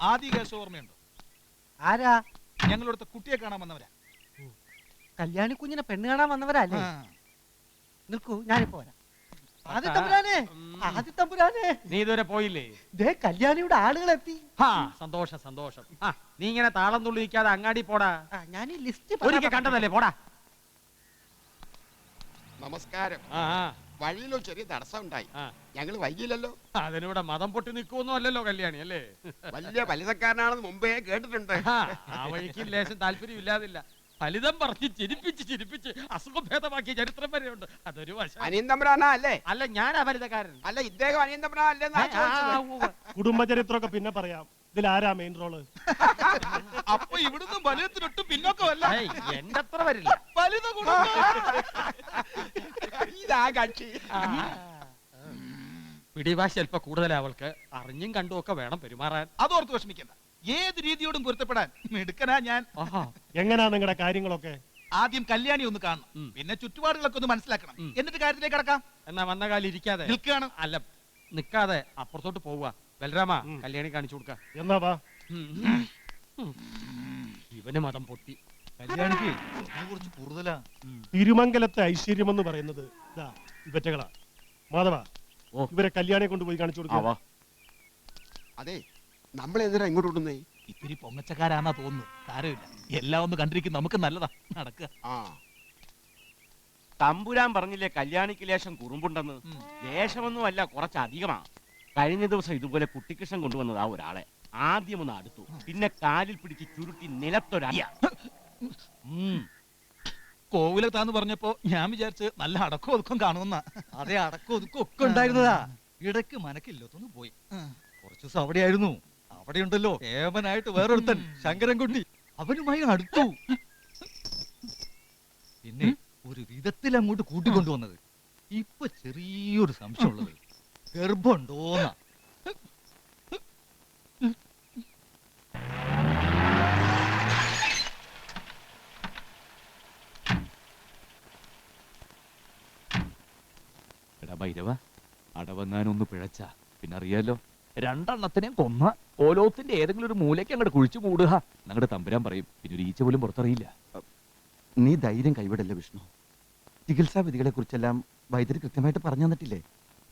ആദ്യ കേസ് ഓർമ്മയുണ്ടോ? ആരാ? ഞങ്ങളിവിടുത്തെ കുട്ടിയെ കാണാൻ വന്നവരാ. കല്യാണി കുഞ്ഞിനെ പെണ്ണ് കാണാൻ വന്നവരല്ലേ? നിൽക്കൂ, ഞാനിപ്പോ വരാം. ആദിത്തമ്പുരാനെ, ആദിത്തമ്പുരാനെ, നീ ഇതുവരെ പോയില്ലേ? ദേ കല്യാണിയുടെ ആളുകൾ എത്തി. സന്തോഷം സന്തോഷം. നീ ഇങ്ങനെ താളം തുള്ളിക്കാതെ അങ്ങാടി പോടാ. ഞാൻ ഈ ലിസ്റ്റ് ഒരിക്കൽ കണ്ടതല്ലേ, പോടാ. നമസ്കാരം. വഴിയിലോ ചെറിയ തടസ്സം ഉണ്ടായി, ഞങ്ങൾ വൈകില്ലല്ലോ. അതിനൂടെ മതം പൊട്ടി നിൽക്കുമൊന്നും അല്ലല്ലോ കല്യാണി, അല്ലേ? വലിയ പലിതക്കാരനാണെന്ന് മുമ്പേ കേട്ടിട്ടുണ്ട്. ആ വഴിക്ക് ലേശം താല്പര്യം ഇല്ലാതില്ല. ഫലിതം പറഞ്ഞ് ചിരിപ്പിച്ച് അസുഖഭേദമാക്കിയ ചരിത്രം വരെയുണ്ട്. അതൊരു വശം. അനിയന്തമ്പുരാനാ അല്ലേ? അല്ല, ഞാൻ അപരിതക്കാരൻ. അല്ല, ഇദ്ദേഹം അനിയന്തമ്പുരാൻ അല്ലേ? കുടുംബചരിത്രമൊക്കെ പിന്നെ പറയാം. ഇതിൽ ആരാ മെയിൻ റോള്? അപ്പൊ ഇവിടുന്ന് ഫലിതത്തിനൊട്ടും പിന്നോക്കമല്ല. എന്റെ അത്ര വരില്ല. ഫലിത ഇതാ കക്ഷി. പിടിവാശി അല്പം കൂടുതലാ അവൾക്ക്. അറിഞ്ഞും കണ്ടും ഒക്കെ വേണം പെരുമാറാൻ. അതോർത്ത് വിഷമിക്കണ്ട. ഏത് രീതിയോടും പൊരുത്തപ്പെടാൻ മിടുക്കനാ ഞാൻ. എങ്ങനാ നിങ്ങളുടെ കാര്യങ്ങളൊക്കെ? ആദ്യം കല്യാണി ഒന്ന് കാണണം, പിന്നെ ചുറ്റുപാടുകളൊക്കെ ഒന്ന് മനസ്സിലാക്കണം, എന്നിട്ട് കാര്യത്തിലേക്ക് കടക്കാം. എന്നാ വന്ന കാലം ഇരിക്കാതെ നിൽക്കുകയാണ്. അല്ല, നിക്കാതെ അപ്പുറത്തോട്ട് പോവുക. ബലരാമ, കല്യാണി കാണിച്ചു കൊടുക്ക. എന്നാ വാ. ഇവന് മതം പൊട്ടി. കല്യാണിക്ക് കുറച്ച് കൂടുതലാ. തിരുമംഗലത്തെ ഐശ്വര്യം എന്ന് പറയുന്നത് ഇവറ്റകളാ. മാധവ, ഇവരെ കല്യാണിയെ കൊണ്ടുപോയി കാണിച്ചു കൊടുക്കുക. അതെ, നമ്മളെന്തിനാ ഇങ്ങോട്ട് വിടുന്നേ? ഇത്തിരി പൊങ്ങച്ചക്കാരാന്നാ തോന്നുന്നു. സാരമില്ല, എല്ലാം ഒന്ന് കണ്ടിരിക്കും, നമുക്ക് നല്ലതാ. നടക്കുക. തമ്പുരാൻ പറഞ്ഞില്ലേ കല്യാണിക്ക് ലേശം കുറുമ്പുണ്ടെന്ന്? ലേശമൊന്നും അല്ല, കുറച്ചധികമാ. കഴിഞ്ഞ ദിവസം ഇതുപോലെ കുട്ടിക്കൃഷ്ണൻ കൊണ്ടുവന്നതാ ഒരാളെ. ആദ്യം ഒന്ന് അടുത്തു, പിന്നെ കാലിൽ പിടിച്ച് ചുരുട്ടി നിലത്തൊരടിയ. കോവിലത്താന്ന് പറഞ്ഞപ്പോ ഞാൻ വിചാരിച്ച് നല്ല അടക്കം ഒതുക്കം കാണുമെന്ന. അതെ, അടക്കം ഒതുക്കം ഒക്കെ ഉണ്ടായിരുന്നതാ. ഇടയ്ക്ക് മനക്കില്ലത്തൊന്ന് പോയി. കുറച്ചു ദിവസം അവിടെയായിരുന്നു. അവിടെ ഉണ്ടല്ലോ ഏവനായിട്ട് വേറൊരുത്തൻ, ശങ്കരൻകുണ്ടി. അവനുമായി അടുത്തു. പിന്നെ ഒരു വിധത്തിൽ അങ്ങോട്ട് കൂട്ടിക്കൊണ്ടുവന്നത്. ഇപ്പൊ ചെറിയൊരു സംശയമുള്ളത് ഗർഭമുണ്ടോന്ന. ഭൈരവ, അടവങ്ങാനൊന്ന് പിഴച്ച പിന്നെ അറിയാലോ, രണ്ടെണ്ണത്തിനെയും കൊന്ന ഓലോത്തിന്റെ ഏതെങ്കിലും ഒരു മൂലയ്ക്ക് അങ്ങോട്ട് കുഴിച്ചു മൂടുക. ഞങ്ങളുടെ തമ്പുരാൻ പറയും, പിന്നെ ഒരു ഈച്ച പോലും പുറത്തറിയില്ല. നീ ധൈര്യം കൈവിടല്ലേ വിഷ്ണു. ചികിത്സാ വിധികളെ കുറിച്ചെല്ലാം വൈദ്യര് കൃത്യമായിട്ട് പറഞ്ഞു തന്നിട്ടില്ലേ?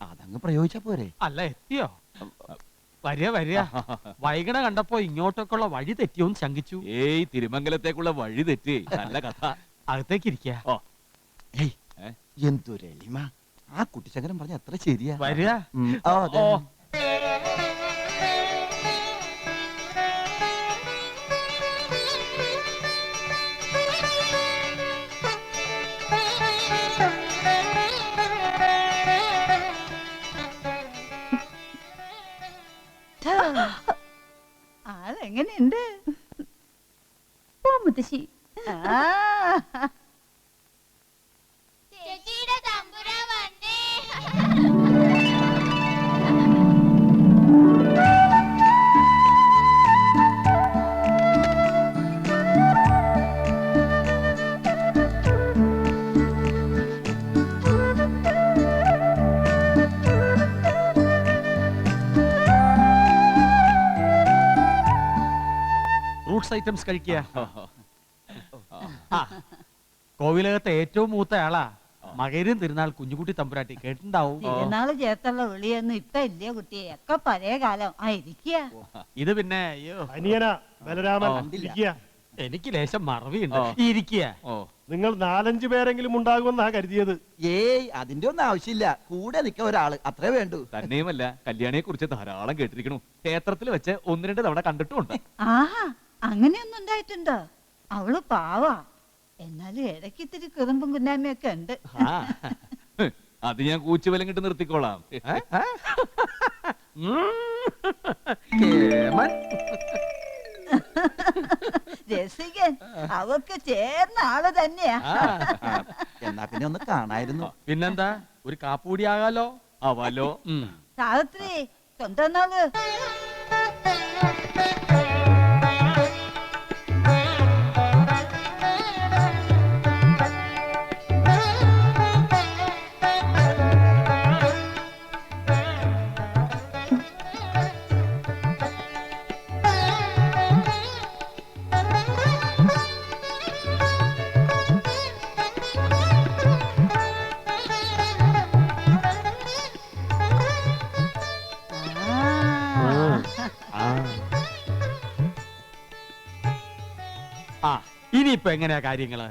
അതങ്ങ് പ്രയോഗിച്ചാ പോരെ? അല്ല, എത്തിയോ? വരിക. വൈകണ കണ്ടപ്പോ ഇങ്ങോട്ടൊക്കെയുള്ള വഴി തെറ്റിയോന്ന് ശങ്കിച്ചു. ഏയ്, തിരുമംഗലത്തേക്കുള്ള വഴി തെറ്റി. നല്ല കഥ. അകത്തേക്ക് ഇരിക്ക. എന്തൊരെളിമ! ആ കുട്ടിശങ്കരൻ പറഞ്ഞ അത്ര ശരിയാ. വരിക. ആളെങ്ങനെയുണ്ട് മുത്തശ്ശി? ഫ്രൂട്ട്സ് ഐറ്റംസ് കഴിക്കുക. കോവിലകത്തെ ഏറ്റവും മൂത്ത ആളാ മകരും തിരുനാൾ കുഞ്ഞുകുട്ടി തമ്പുരാട്ടി. കേട്ടിണ്ടാവും. തിരുനാള് ചേർത്തുള്ള വിളിയൊന്നും ഇപ്പൊ ഇല്ല കുട്ടിയെ, ഒക്കെ പഴയ കാലം. ഇരിക്കുക. ഇത് പിന്നെ എനിക്ക് ലേശം മറവിയുണ്ട്. ഇരിക്കുക. നിങ്ങൾ 4-5 പേരെങ്കിലും ഉണ്ടാകുമെന്നാ കരുതിയത്. ഏയ്, അതിന്റെ ഒന്നും ആവശ്യമില്ല. കൂടെ നിൽക്കാൻ ഒരാള് അത്രേ വേണ്ടു. തന്നെയുമല്ല, കല്യാണിയെ കുറിച്ച് ധാരാളം കേട്ടിരിക്കണു. ക്ഷേത്രത്തിൽ വെച്ച് 1-2 തവണ കണ്ടിട്ടുമുണ്ട്. ആഹാ, അങ്ങനെയൊന്നും ഉണ്ടായിട്ടുണ്ടോ? അവള് പാവാ, എന്നാലും ഇടയ്ക്ക് ഇത്തിരി കുറുമ്പും കുന്നായ്മയൊക്കെ ഉണ്ട്. അത് ഞാൻ കൂച്ചുവലം കിട്ട് നിർത്തിക്കോളാം. രസികൻ, അവക്ക് ചേർന്ന ആള് തന്നെയാ. എന്നാ പിന്നെ ഒന്ന് കാണായിരുന്നു. പിന്നെന്താ, ഒരു കാപ്പൂടി ആകാലോ? ആവാലോ. സാവിത്രി, സ്വന്തം നാള്. ഇനിയിപ്പോ എങ്ങനെയാ കാര്യങ്ങള്?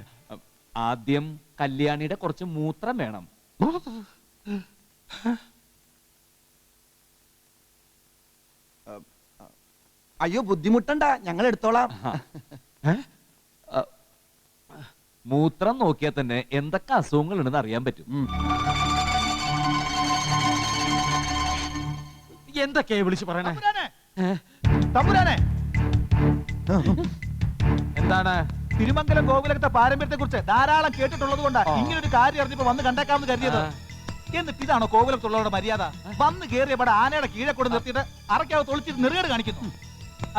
ആദ്യം കല്യാണിയുടെ കുറച്ച് മൂത്രം വേണം. അയ്യോ ബുദ്ധിമുട്ടണ്ട, ഞങ്ങൾ എടുത്തോളാം. മൂത്രം നോക്കിയാൽ തന്നെ എന്തൊക്കെ അസുഖങ്ങൾ ഉണ്ടെന്ന് അറിയാൻ പറ്റും. എന്തൊക്കെയാ വിളിച്ചു പറയണേ? തമ്പുരാനെ, എന്താണ്? തിരുമംഗലം ഗോകുലത്തെ പാരമ്പര്യത്തെ കുറിച്ച് ധാരാളം കേട്ടിട്ടുള്ളത് കൊണ്ടാ ഇങ്ങനൊരു കാര്യം അറിഞ്ഞപ്പോ വന്ന് കണ്ടേക്കാമെന്ന് കരുതിയത്. എന്നിട്ട് ഇതാണോ കോകുലത്തുള്ളവരുടെ മര്യാദ? വന്ന് കയറിയ ഇവിടെ ആനയുടെ കീഴെ കൊണ്ട് നിർത്തിയിട്ട് അറയ്ക്കാവ് തൊളിച്ചിട്ട് നെറുകേട് കാണിക്കുന്നു.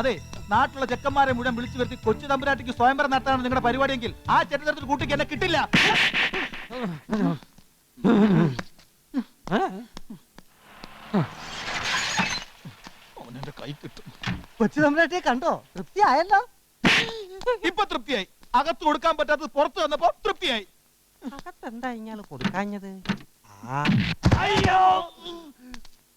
അതെ, നാട്ടിലുള്ള ചെക്കന്മാരെ മുഴുവൻ വിളിച്ചു വരുത്തി കൊച്ചു തമ്പുരാട്ടിക്ക് സ്വയംവരം നടത്താനാണ് നിങ്ങളുടെ പരിപാടിയെങ്കിൽ ആ ചെറ്റത്തിൽ കൂട്ടിക്ക് എന്നെ കിട്ടില്ല. അവനെന്റെ കൈ കിട്ടും. കൊച്ചു തമ്പുരാട്ടിയെ കണ്ടോ? തൃപ്തിയായല്ലോ. ഇപ്പൊ തൃപ്തിയായി. അകത്ത് കൊടുക്കാൻ പറ്റാത്തത് പുറത്ത് വന്നപ്പോ തൃപ്തിയായി. അകത്തെന്താ ഇയാള് കൊടുക്കാഞ്ഞത്?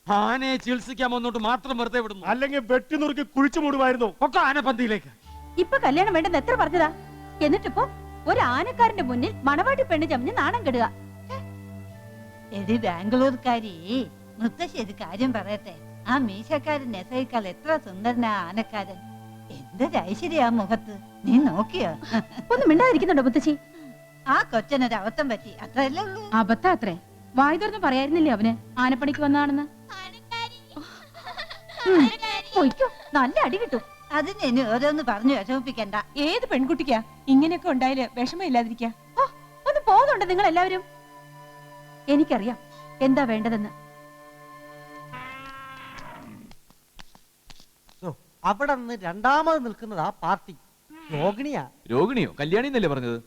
ആനയെ ചികിത്സിക്കാൻ വന്നോട്ട് മാത്രം വെറുതെ വിടുന്നു. അല്ലെങ്കിൽ വെട്ടി നുറുക്കി കുഴിച്ചു മൂടുമായിരുന്നു. ഒക്കെ ആനപ്പന്തിയിലേക്ക്. ഇപ്പൊ കല്യാണം വേണ്ടെന്ന് എത്ര പറഞ്ഞതാ? എന്നിട്ടിപ്പോ ഒരു ആനക്കാരന്റെ മുന്നിൽ മണവാട്ടി പെണ്ണ് ചമഞ്ഞ് നാണം കെടുക. എടി ബാംഗ്ലൂർക്കാരി, മുത്തശ്ശേരി കാര്യം പറയട്ടെ. ആ മീശക്കാരൻ നെസയേക്കാൾ എത്ര സുന്ദരനാ ആനക്കാരൻ. എന്തൊരു ഐശ്വര്യ ആ മുഖത്ത്. നീ നോക്കിയോ? ഒന്നും മിണ്ടാതിരിക്കുന്നുണ്ടോ മുത്തശ്ശി? ആ കൊച്ചനൊരു അബദ്ധം പറ്റി, അത്രയല്ലേ ഉള്ളൂ. അബദ്ധ അത്രേ. വായി തുറന്ന് പറയായിരുന്നില്ലേ അവന് ആനപ്പണിക്ക് വന്നാണെന്ന്? പൊയ്ക്കോ, നല്ല അടി കിട്ടും. അതിന് ഇനി ഓരോന്ന് പറഞ്ഞു വിഷമിപ്പിക്കണ്ട. ഏത് പെൺകുട്ടിക്കാ ഇങ്ങനെയൊക്കെ ഉണ്ടായാല് വിഷമമില്ലാതിരിക്കാ? ഒന്ന് പോകുന്നുണ്ട് നിങ്ങൾ എല്ലാവരും. എനിക്കറിയാം എന്താ വേണ്ടതെന്ന്. അവിടെ നിന്ന് രണ്ടാമത് നിൽക്കുന്നതാ പാർട്ടി. രോഗിണിയാ. രോഗിണിയോ? കല്യാണി എന്നല്ലേ പറഞ്ഞത്?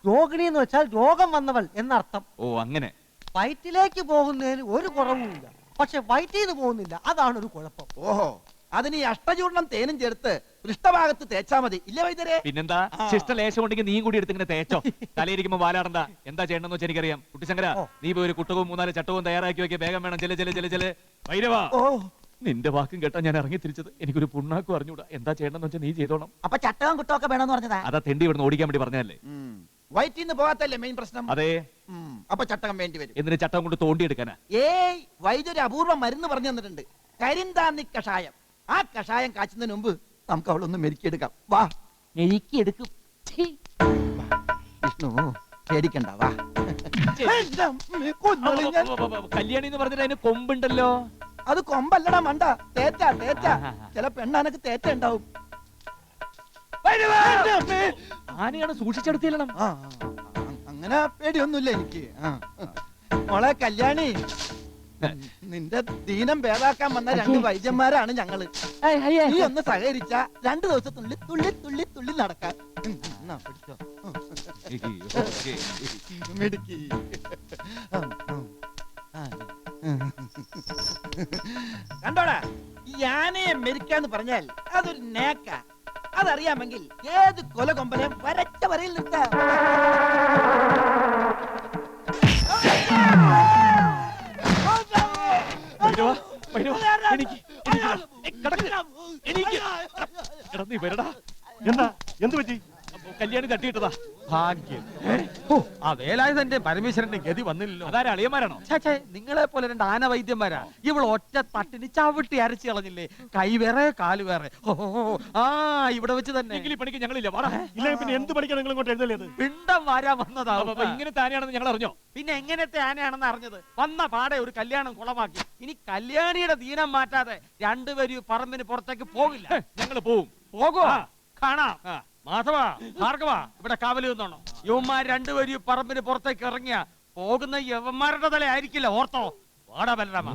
രോഗിണി എന്ന് വെച്ചാൽ രോഗം വന്നവൾ എന്നർത്ഥം. ഓ അങ്ങനെ. വയറ്റിലേക്ക് പോകുന്നതിന് ഒരു കുറവുമില്ല, പക്ഷെ വയറ്റിൽ നിന്ന് പോകുന്നില്ല, അതാണ് ഒരു കുഴപ്പം. ഓഹോ, അതിന് ഈ അഷ്ടചൂർണം തേനും ചേർത്ത് പൃഷ്ഠഭാഗത്ത് തേച്ചാ മതി, ഇല്ലേ വൈദ്യരെ? പിന്നെന്താ, ശിഷ്ടലേശം ഉണ്ടെങ്കിൽ നീ കൂടി എടുത്ത് ഇങ്ങനെ തേച്ചോ. തലയിരിക്കുമ്പോ വാലാടണ്ട. എന്താ ചെയ്യണമെന്ന് വെച്ചാൽ എനിക്കറിയാം. കുട്ടിശങ്കര, നീ പോയി ഒരു കുട്ടകവും 3-4 ചട്ടവും തയ്യാറാക്കി വെക്കുക. വേഗം വേണം. ചെല്. ഭൈരവാ, നിന്റെ വാക്കും കേട്ടാ ഞാൻ ഇറങ്ങി തിരിച്ചത്. എനിക്കൊരു പുണ്ണാക്കും അറിഞ്ഞൂടാ. എന്താ ചെയ്യണമെന്ന് വെച്ചാൽ നീ ചെയ്തോണം. അപ്പൊ ചട്ടവും കുട്ടമൊക്കെ വേണമെന്ന് പറഞ്ഞതാ? അതാ തെണ്ടി ഇവിടുന്ന് ഓടിക്കാൻ വേണ്ടി പറഞ്ഞതല്ലേ. വയറ്റിൽ നിന്ന് പോകാത്തല്ലേ മെയിൻ പ്രശ്നം? അതെ. അപ്പൊ ചട്ടകം വേണ്ടി വരും. എന്തിന് ചട്ടം കൊണ്ട് തോണ്ടിയെടുക്കാനാ? ഏയ്, വൈദ്യൊരു അപൂർവ മരുന്ന് പറഞ്ഞു തന്നിട്ടുണ്ട്. കരിന്താന്നി കഷായം. ആ കഷായം കാച്ചുന്നതിന് മുമ്പ് നമുക്ക് അവളൊന്ന് മെരുക്കിയെടുക്കാം. വാ. മെരുക്കിയെടുക്കും. വിഷ്ണു പേടിക്കണ്ട, വാ. കല്യാണി എന്ന് പറഞ്ഞിട്ട് അതിന് കൊമ്പുണ്ടല്ലോ. അത് കൊമ്പല്ലടാ മണ്ട, തേറ്റ. ചില പെണ്ണാനക്ക് തേറ്റ ഉണ്ടാവും. ആനയാണ്, സൂക്ഷിച്ചെടുത്തില്ലണം. അങ്ങനെ പേടിയൊന്നുമില്ല എനിക്ക്. മോളെ കല്യാണി, നിന്റെ ദീനം ഭേദാക്കാൻ വന്ന 2 വൈദ്യന്മാരാണ് ഞങ്ങള്. നീ ഒന്ന് സഹകരിച്ച 2 ദിവസത്തിനുള്ളിൽ തുള്ളി നടക്കാൻ. പിടിച്ചോ. മിടുക്കി. കണ്ടോടാ, ഈ ആനയെ മെരിക്കാന്ന് പറഞ്ഞാൽ അതൊരു നേക്ക. അതറിയാമെങ്കിൽ ഏത് കൊലകൊമ്പനെ വരച്ച വരയിൽ നിർത്താം. എന്താ, എന്ത് പറ്റി? കല്യാണി തട്ടിയിട്ടതാ. ഭാഗ്യം. ആ വേലായുധന്റെ പരമേശ്വരന്റെ ഗതി വന്നില്ലല്ലോ. അതാരാ, അളിയന്മാരാണോ? നിങ്ങളെ പോലെ 2 ആന വൈദ്യന്മാരാ. ഇവൾ ഒറ്റ തട്ടിന് ചവിട്ടി അരച്ചു കളഞ്ഞില്ലേ. കൈ വേറെ കാല് വേറെ. ആ ഇവിടെ വെച്ച് തന്നെ. പണിക്ക് ഞങ്ങളില്ല. ഇല്ല, പിന്നെ എന്ത് പഠിക്കാൻ നിങ്ങൾ ഇങ്ങോട്ട് എഴുന്നള്ളിയത്? പിണ്ടം വാരാൻ വന്നതാ. ഇങ്ങനത്തെ ആനയാണെന്ന് ഞങ്ങൾ അറിഞ്ഞോ? പിന്നെ എങ്ങനത്തെ ആനയാണെന്ന് അറിഞ്ഞത്? വന്ന പാടെ ഒരു കല്യാണം കുളമാക്കി. ഇനി കല്യാണിയുടെ ദീനം മാറ്റാതെ 2 പേരും പറമ്പിന് പുറത്തേക്ക് പോകില്ല. ഞങ്ങൾ പോവും. പോകുക കാണാം. മാധവ, ഭാർഗവ, ഇവിടെ കാവല് നിന്നോണോ. യുവന്മാർ 2 പേരും പറമ്പിന് പുറത്തേക്ക് ഇറങ്ങിയ പോകുന്ന യവന്മാരുടെ തല ആയിരിക്കില്ല. ഓർത്തോ. വാടാ ബലരാമ.